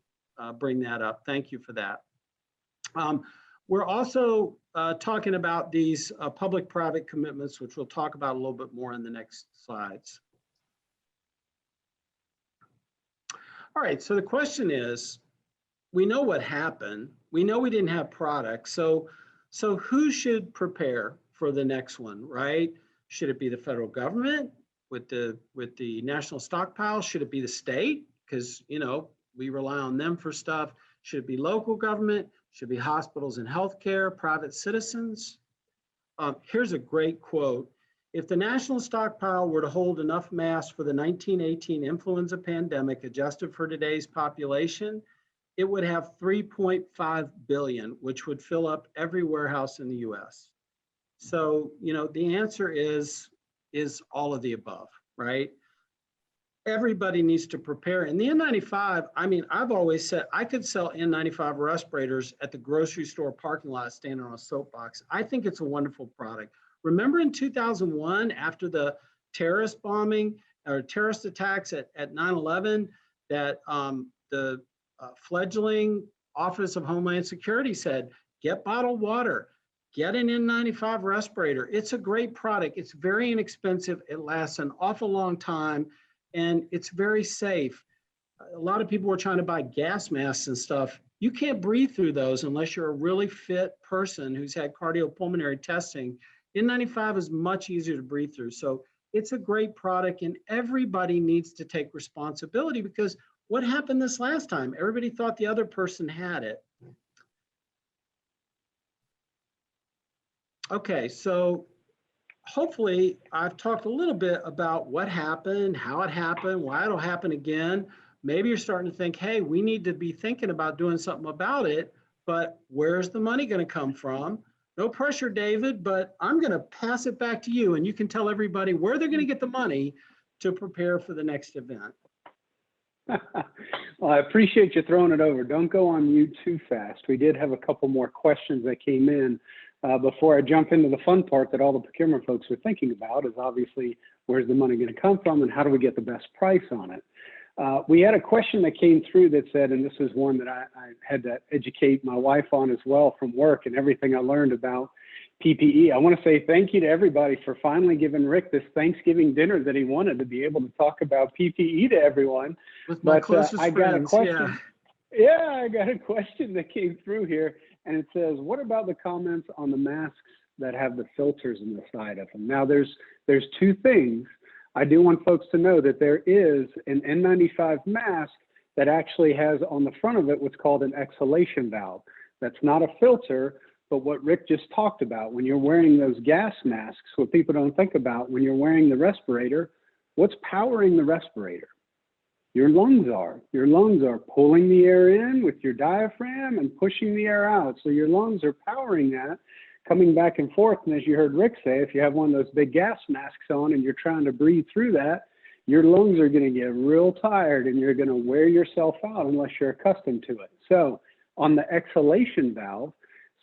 bring that up. Thank you for that. We're also talking about these public-private commitments, which we'll talk about a little bit more in the next slides. All right, so the question is, we know what happened. We know we didn't have products. So who should prepare for the next one, right? Should it be the federal government with the national stockpile? Should it be the state? Because, we rely on them for stuff. Should it be local government? Should it be hospitals and healthcare, private citizens? Here's a great quote. If the national stockpile were to hold enough masks for the 1918 influenza pandemic adjusted for today's population, it would have 3.5 billion, which would fill up every warehouse in the US. So, the answer is all of the above, right? Everybody needs to prepare. And the N95, I've always said I could sell N95 respirators at the grocery store parking lot standing on a soapbox. I think it's a wonderful product. Remember in 2001, after the terrorist bombing or terrorist attacks at 9/11, that the fledgling Office of Homeland Security said, get bottled water, get an N95 respirator. It's a great product. It's very inexpensive. It lasts an awful long time and it's very safe. A lot of people were trying to buy gas masks and stuff. You can't breathe through those unless you're a really fit person who's had cardiopulmonary testing. N95 is much easier to breathe through. So it's a great product and everybody needs to take responsibility, because what happened this last time? Everybody thought the other person had it. Okay, so hopefully I've talked a little bit about what happened, how it happened, why it'll happen again. Maybe you're starting to think, hey, we need to be thinking about doing something about it, but where's the money going to come from? No pressure, David, but I'm going to pass it back to you and you can tell everybody where they're going to get the money to prepare for the next event. Well, I appreciate you throwing it over. Don't go on mute too fast. We did have a couple more questions that came in before I jump into the fun part that all the procurement folks are thinking about, is obviously where's the money going to come from and how do we get the best price on it? We had a question that came through that said, and this is one that I had to educate my wife on as well from work and everything I learned about PPE. I want to say thank you to everybody for finally giving Rick this Thanksgiving dinner that he wanted, to be able to talk about PPE to everyone. With my closest I got friends, a question. Yeah, I got a question that came through here, and it says, what about the comments on the masks that have the filters in the side of them? Now, there's two things. I do want folks to know that there is an N95 mask that actually has on the front of it what's called an exhalation valve. That's not a filter, but what Rick just talked about, when you're wearing those gas masks, what people don't think about, when you're wearing the respirator, what's powering the respirator? Your lungs are. Your lungs are pulling the air in with your diaphragm and pushing the air out. So your lungs are powering that, coming back and forth. And as you heard Rick say, if you have one of those big gas masks on and you're trying to breathe through that, your lungs are going to get real tired and you're going to wear yourself out unless you're accustomed to it. So on the exhalation valve,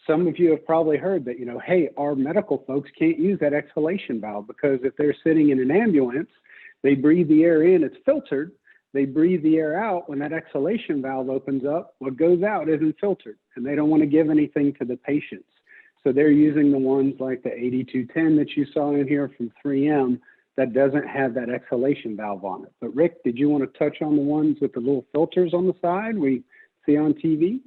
some of you have probably heard that, hey, our medical folks can't use that exhalation valve because if they're sitting in an ambulance, they breathe the air in, it's filtered. They breathe the air out. When that exhalation valve opens up, what goes out isn't filtered, and they don't want to give anything to the patients. So they're using the ones like the 8210 that you saw in here from 3M that doesn't have that exhalation valve on it. But Rick, did you want to touch on the ones with the little filters on the side we see on TV?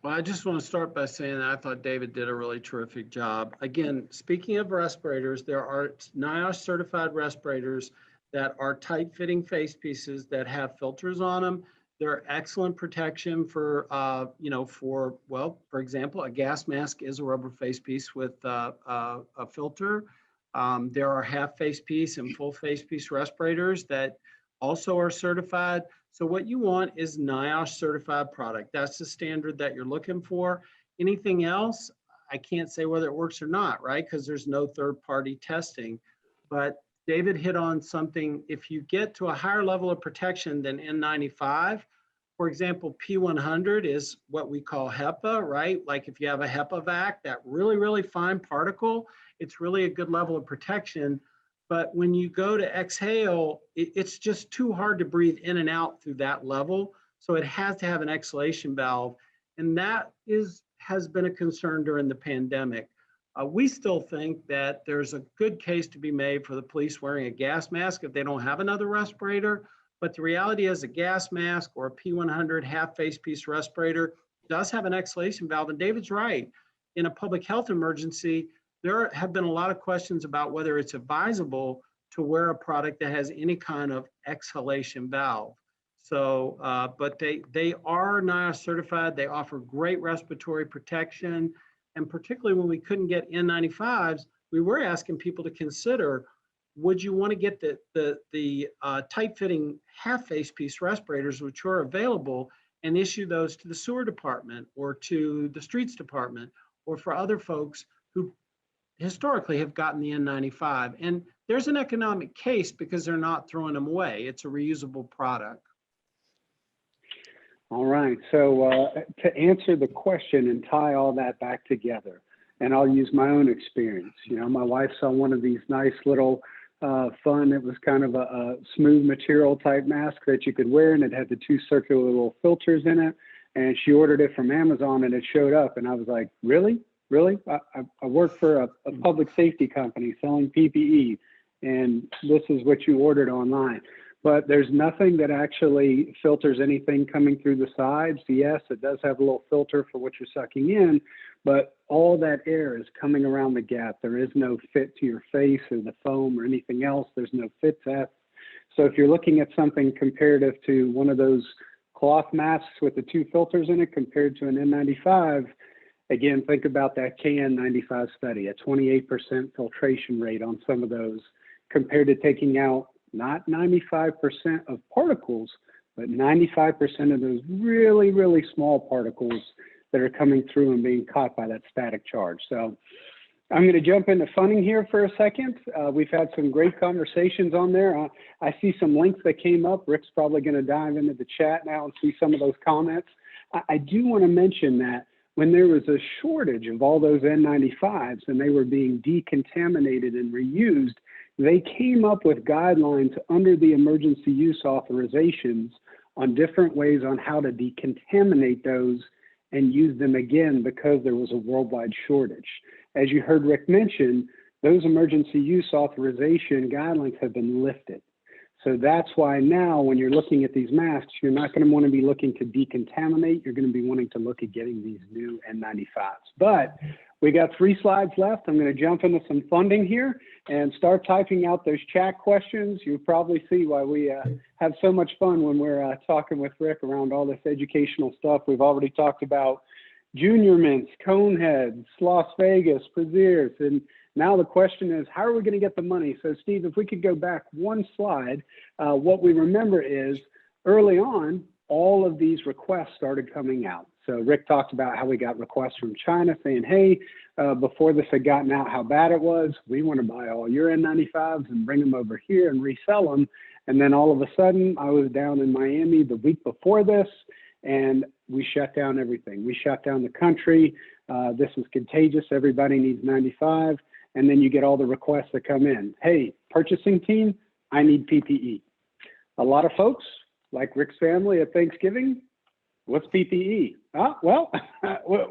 Well, I just want to start by saying that I thought David did a really terrific job. Again, speaking of respirators, there are NIOSH certified respirators that are tight fitting face pieces that have filters on them. They're excellent protection for, for example, a gas mask is a rubber face piece with a filter. There are half face piece and full face piece respirators that also are certified. So what you want is NIOSH certified product. That's the standard that you're looking for. Anything else, I can't say whether it works or not, right? Because there's no third-party testing. But David hit on something. If you get to a higher level of protection than N95, for example, P100 is what we call HEPA, right? Like if you have a HEPA vac, that really, really fine particle, it's really a good level of protection. But when you go to exhale, it's just too hard to breathe in and out through that level. So it has to have an exhalation valve. And that has been a concern during the pandemic. We still think that there's a good case to be made for the police wearing a gas mask if they don't have another respirator. But the reality is a gas mask or a P100 half face piece respirator does have an exhalation valve. And David's right. In a public health emergency, there have been a lot of questions about whether it's advisable to wear a product that has any kind of exhalation valve. So, but they are NIOSH certified. They offer great respiratory protection. And particularly when we couldn't get N95s, we were asking people to consider, would you want to get the tight-fitting half-face piece respirators, which are available, and issue those to the sewer department or to the streets department or for other folks who historically have gotten the N95. And there's an economic case because they're not throwing them away. It's a reusable product. All right, so to answer the question and tie all that back together, and I'll use my own experience. You know, my wife saw one of these nice little it was kind of a smooth material type mask that you could wear, and it had the two circular little filters in it, and she ordered it from Amazon and it showed up, and I was like, really? Really? I work for a public safety company selling PPE, and this is what you ordered online. But there's nothing that actually filters anything coming through the sides. Yes, it does have a little filter for what you're sucking in, but all that air is coming around the gap. There is no fit to your face or the foam or anything else. There's no fit test. So if you're looking at something comparative to one of those cloth masks with the two filters in it compared to an N95, again, think about that KN95 study, a 28% filtration rate on some of those compared to taking out not 95% of particles, but 95% of those really, really small particles that are coming through and being caught by that static charge. So I'm going to jump into funding here for a second. We've had some great conversations on there. I see some links that came up. Rick's probably going to dive into the chat now and see some of those comments. I do want to mention that when there was a shortage of all those N95s and they were being decontaminated and reused, they came up with guidelines under the emergency use authorizations on different ways on how to decontaminate those and use them again because there was a worldwide shortage. As you heard Rick mention, those emergency use authorization guidelines have been lifted. So that's why now when you're looking at these masks, you're not going to want to be looking to decontaminate. You're going to be wanting to look at getting these new N95s. But we got 3 slides left. I'm going to jump into some funding here and start typing out those chat questions. You'll probably see why we have so much fun when we're talking with Rick around all this educational stuff. We've already talked about Junior Mints, Coneheads, Las Vegas, Braziers, and now the question is, how are we going to get the money? So Steve, if we could go back 1 slide, what we remember is early on, all of these requests started coming out. So Rick talked about how we got requests from China saying, hey, before this had gotten out how bad it was, we want to buy all your N95s and bring them over here and resell them. And then all of a sudden, I was down in Miami the week before this, and we shut down everything. We shut down the country. This is contagious. Everybody needs 95. And then you get all the requests that come in. Hey, purchasing team, I need PPE. A lot of folks, like Rick's family at Thanksgiving, what's PPE? Well,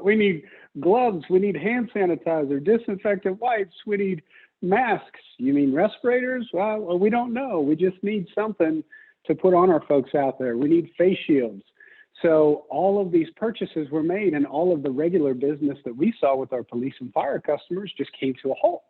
we need gloves. We need hand sanitizer, disinfectant wipes. We need masks. You mean respirators? Well, we don't know. We just need something to put on our folks out there. We need face shields. So all of these purchases were made, and all of the regular business that we saw with our police and fire customers just came to a halt.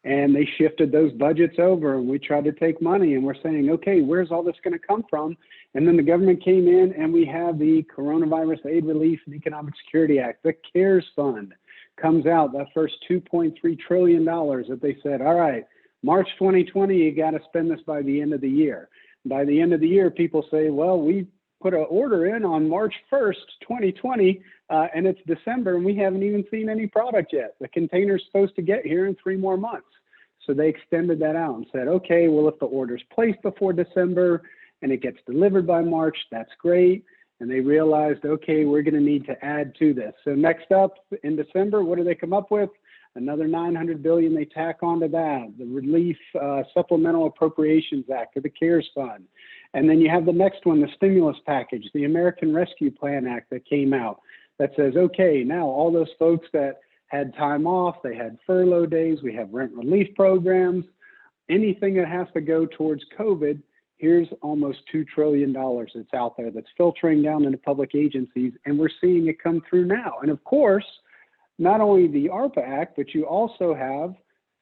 And they shifted those budgets over, and we tried to take money, and we're saying, okay, where's all this going to come from? And then the government came in, and we have the Coronavirus Aid, Relief, and Economic Security Act. The CARES Fund comes out, that first $2.3 trillion that they said, all right, March 2020, you got to spend this by the end of the year. By the end of the year, people say, well, we put an order in on March 1st, 2020, and it's December, and we haven't even seen any product yet. The container's supposed to get here in 3 more months. So they extended that out and said, okay, well, if the order's placed before December and it gets delivered by March, that's great. And they realized, okay, we're going to need to add to this. So next up in December, what do they come up with? Another $900 billion they tack onto that, the Relief Supplemental Appropriations Act, or the CARES Fund. And then you have the next one, the stimulus package, the American Rescue Plan Act that came out that says, okay, now all those folks that had time off, they had furlough days, we have rent relief programs, anything that has to go towards COVID, here's almost $2 trillion that's out there that's filtering down into public agencies, and we're seeing it come through now. And of course, not only the ARPA Act, but you also have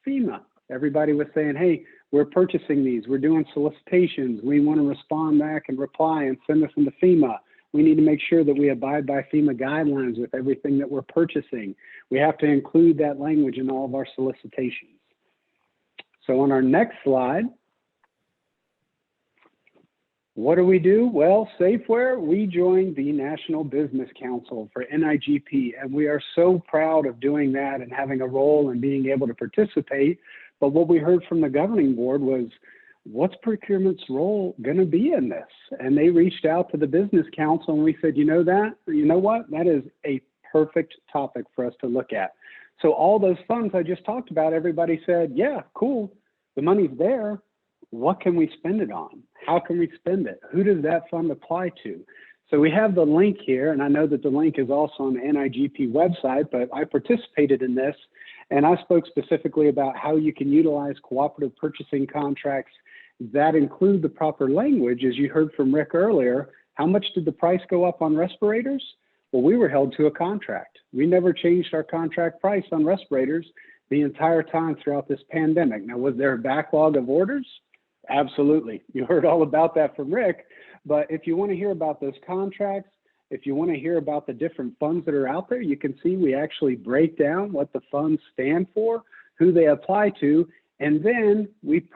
FEMA. Everybody was saying, hey, we're purchasing these, we're doing solicitations, we want to respond back and reply and send this into FEMA. We need to make sure that we abide by FEMA guidelines with everything that we're purchasing. We have to include that language in all of our solicitations. So on our next slide, what do? Well, Safeware, we joined the National Business Council for NIGP, and we are so proud of doing that and having a role and being able to participate. But what we heard from the governing board was, what's procurement's role going to be in this? And they reached out to the Business Council, and we said, you know what? That is a perfect topic for us to look at. So all those funds I just talked about, everybody said, yeah, cool. The money's there. What can we spend it on? How can we spend it? Who does that fund apply to? So we have the link here, and I know that the link is also on the NIGP website, but I participated in this, and I spoke specifically about how you can utilize cooperative purchasing contracts that include the proper language. As you heard from Rick earlier, how much did the price go up on respirators? Well, we were held to a contract. We never changed our contract price on respirators the entire time throughout this pandemic. Now, was there a backlog of orders? Absolutely. You heard all about that from Rick. But if you want to hear about those contracts, if you want to hear about the different funds that are out there, you can see we actually break down what the funds stand for, who they apply to, and then we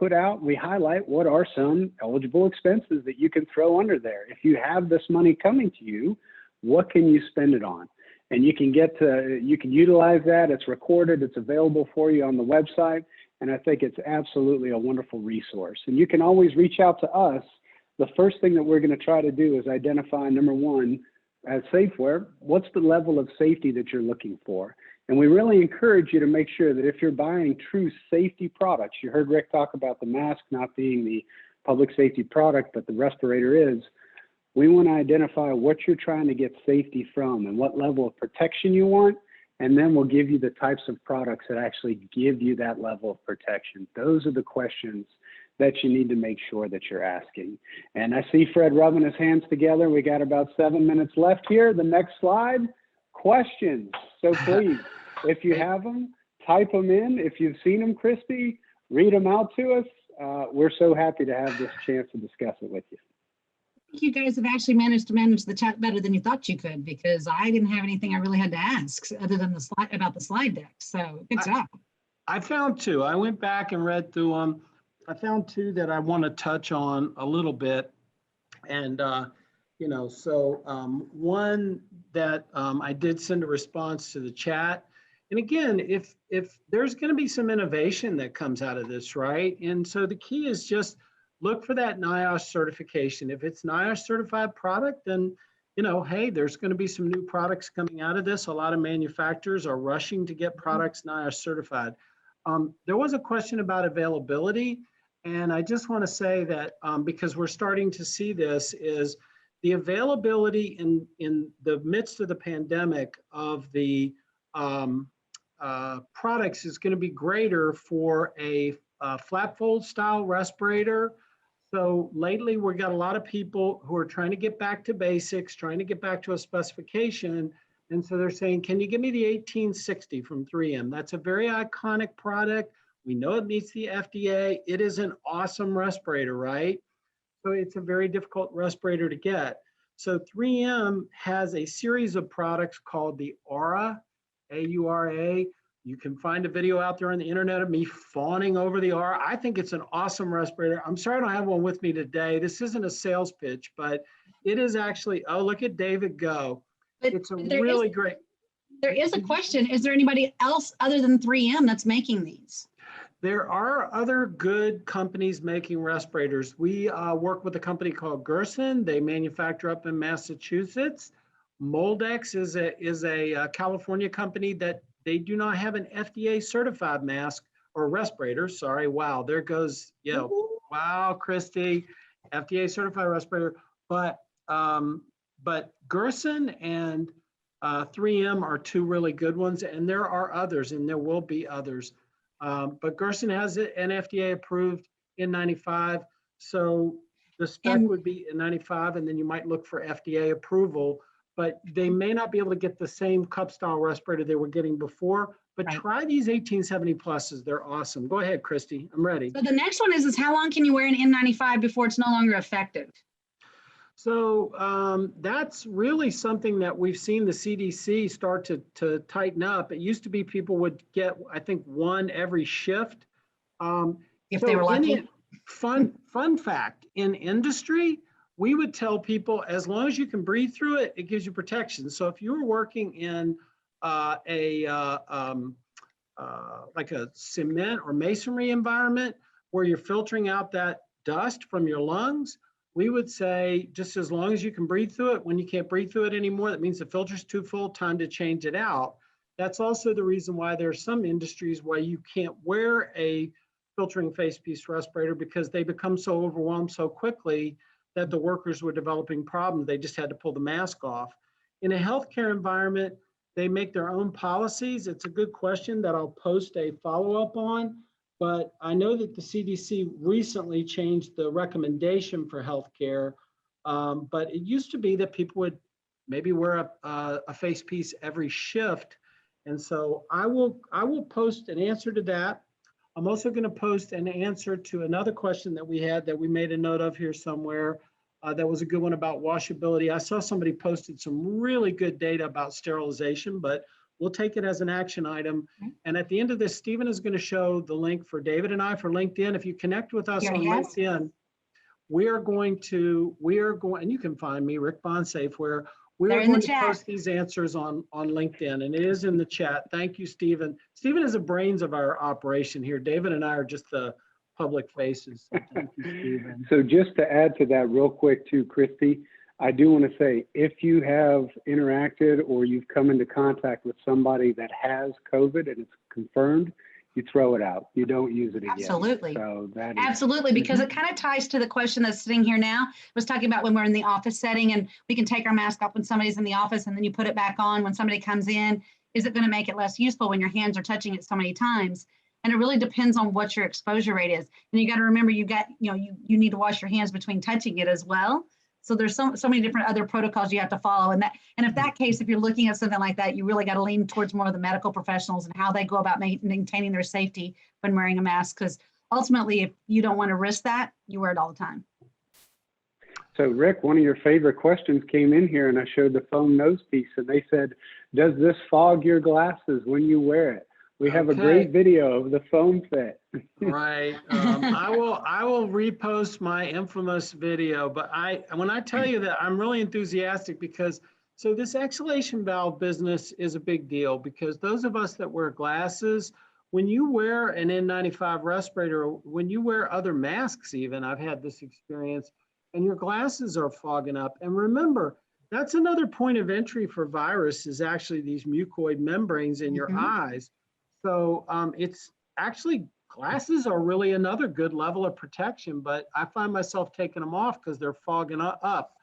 highlight what are some eligible expenses that you can throw under there. If you have this money coming to you, what can you spend it on? And you can utilize that. It's recorded, it's available for you on the website. And I think it's absolutely a wonderful resource. And you can always reach out to us. The first thing that we're going to try to do is identify, number one, as Safeware, what's the level of safety that you're looking for? And we really encourage you to make sure that if you're buying true safety products, you heard Rick talk about the mask not being the public safety product, but the respirator is. We want to identify what you're trying to get safety from and what level of protection you want. And then we'll give you the types of products that actually give you that level of protection. Those are the questions that you need to make sure that you're asking. And I see Fred rubbing his hands together. We got about 7 minutes left here. The next slide, questions. So please, if you have them, type them in. If you've seen them, Christy, read them out to us. We're so happy to have this chance to discuss it with you. I think you guys have actually managed to manage the chat better than you thought you could, because I didn't have anything I really had to ask other than about the slide deck. So good job. I found two. I went back and read through them. I found two that I want to touch on a little bit. And, one that I did send a response to the chat. And again, if there's going to be some innovation that comes out of this, right? And so the key is just look for that NIOSH certification. If it's NIOSH certified product, then, hey, there's going to be some new products coming out of this. A lot of manufacturers are rushing to get products NIOSH certified. There was a question about availability. And I just want to say that because we're starting to see this, is the availability in the midst of the pandemic of the products is going to be greater for a flap fold style respirator. So lately we got a lot of people who are trying to get back to basics, trying to get back to a specification. And so they're saying, can you give me the 1860 from 3M? That's a very iconic product. We know it meets the FDA. It is an awesome respirator, right? So it's a very difficult respirator to get. So 3M has a series of products called the Aura, A-U-R-A. You can find a video out there on the internet of me fawning over the Aura. I think it's an awesome respirator. I'm sorry I don't have one with me today. This isn't a sales pitch, but it is actually, oh, look at David go. It's a really great. There is a question. Is there anybody else other than 3M that's making these? There are other good companies making respirators. We work with a company called Gerson. They manufacture up in Massachusetts. Moldex is a California company that they do not have an FDA certified mask or respirator. Sorry. Wow. There goes, wow, Christy, FDA certified respirator. But Gerson and 3M are two really good ones. And there are others, and there will be others. But Gerson has an FDA approved N95. So the spec would be N95, and then you might look for FDA approval, but they may not be able to get the same cup style respirator they were getting before, but try these 1870 pluses. They're awesome. Go ahead, Christy. I'm ready. So the next one is how long can you wear an N95 before it's no longer effective? So that's really something that we've seen the CDC start to tighten up. It used to be people would get, I think, one every shift. If they were lucky. Fun fact, in industry, we would tell people as long as you can breathe through it, it gives you protection. So if you were working in like a cement or masonry environment where you're filtering out that dust from your lungs, we would say just as long as you can breathe through it. When you can't breathe through it anymore, that means the filter's too full, time to change it out. That's also the reason why there are some industries where you can't wear a filtering face piece respirator because they become so overwhelmed so quickly that the workers were developing problems. They just had to pull the mask off. In a healthcare environment, they make their own policies. It's a good question that I'll post a follow-up on, but I know that the CDC recently changed the recommendation for healthcare, but it used to be that people would maybe wear a face piece every shift. And so I will post an answer to that. I'm also going to post an answer to another question that we had that we made a note of here somewhere. That was a good one about washability. I saw somebody posted some really good data about sterilization, but we'll take it as an action item. And at the end of this, Stephen is going to show the link for David and I for LinkedIn. If you connect with us on LinkedIn, we are going, and you can find me, Rick Bond Safeware. We are going to post these answers on LinkedIn, and it is in the chat. Thank you, Stephen. Stephen is the brains of our operation here. David and I are just the public faces. So thank you, Stephen. So just to add to that real quick too, Christy, I do want to say, if you have interacted or you've come into contact with somebody that has COVID and it's confirmed, you throw it out. You don't use it again. Absolutely. So that absolutely, because it kind of ties to the question that's sitting here now. I was talking about when we're in the office setting and we can take our mask off when somebody's in the office and then you put it back on when somebody comes in. Is it going to make it less useful when your hands are touching it so many times? And it really depends on what your exposure rate is. And you got to remember, you need to wash your hands between touching it as well. So there's so many different other protocols you have to follow. And if that case, if you're looking at something like that, you really got to lean towards more of the medical professionals and how they go about maintaining their safety when wearing a mask. Because ultimately, if you don't want to risk that, you wear it all the time. So Rick, one of your favorite questions came in here and I showed the foam nose piece and they said, does this fog your glasses when you wear it? We have a great video of the foam fit. Right. I will repost my infamous video, but when I tell you that I'm really enthusiastic because so this exhalation valve business is a big deal because those of us that wear glasses, when you wear an N95 respirator, when you wear other masks even, I've had this experience, and your glasses are fogging up. And remember, that's another point of entry for virus is actually these mucoid membranes in your eyes. So it's actually, glasses are really another good level of protection, but I find myself taking them off because they're fogging up.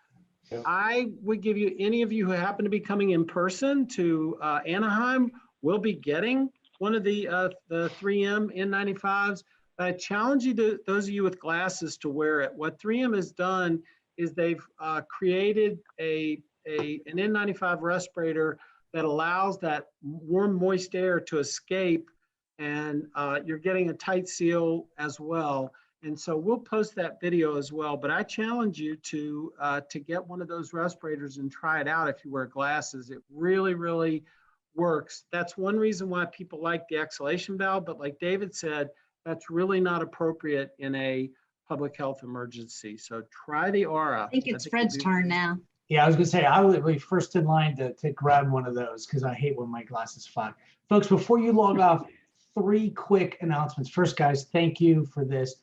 Yeah. I would give you, any of you who happen to be coming in person to Anaheim, will be getting one of the 3M N95s. I challenge you, those of you with glasses, to wear it. What 3M has done is they've created an N95 respirator that allows that warm, moist air to escape, and you're getting a tight seal as well. And so we'll post that video as well, but I challenge you to get one of those respirators and try it out if you wear glasses. It really, really works. That's one reason why people like the exhalation valve, but like David said, that's really not appropriate in a public health emergency. So try the Aura. I think it's Fred's turn now. Yeah, I was gonna say, I would be first in line to grab one of those because I hate when my glasses fog. Folks, before you log off, 3 quick announcements. First, guys, thank you for this.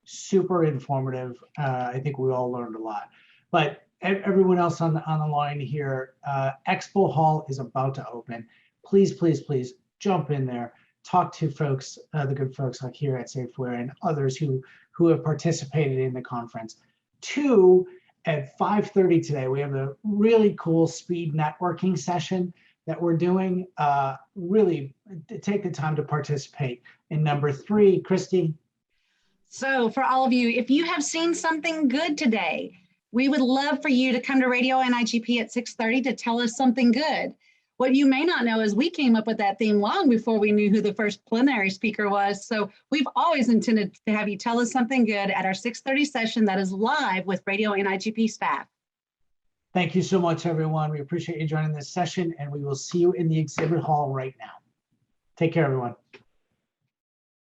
Super informative. I think we all learned a lot. But everyone else on the line here, Expo Hall is about to open. Please, please, please jump in there. Talk to folks, the good folks like here at Safeware and others who have participated in the conference. 2, at 5:30 today, we have a really cool speed networking session that we're doing. Really take the time to participate. And number 3, Christy. So for all of you, if you have seen something good today, we would love for you to come to Radio NIGP at 6:30 to tell us something good. What you may not know is we came up with that theme long before we knew who the first plenary speaker was. So we've always intended to have you tell us something good at our 6:30 session that is live with Radio NIGP staff. Thank you so much, everyone. We appreciate you joining this session, and we will see you in the exhibit hall right now. Take care, everyone.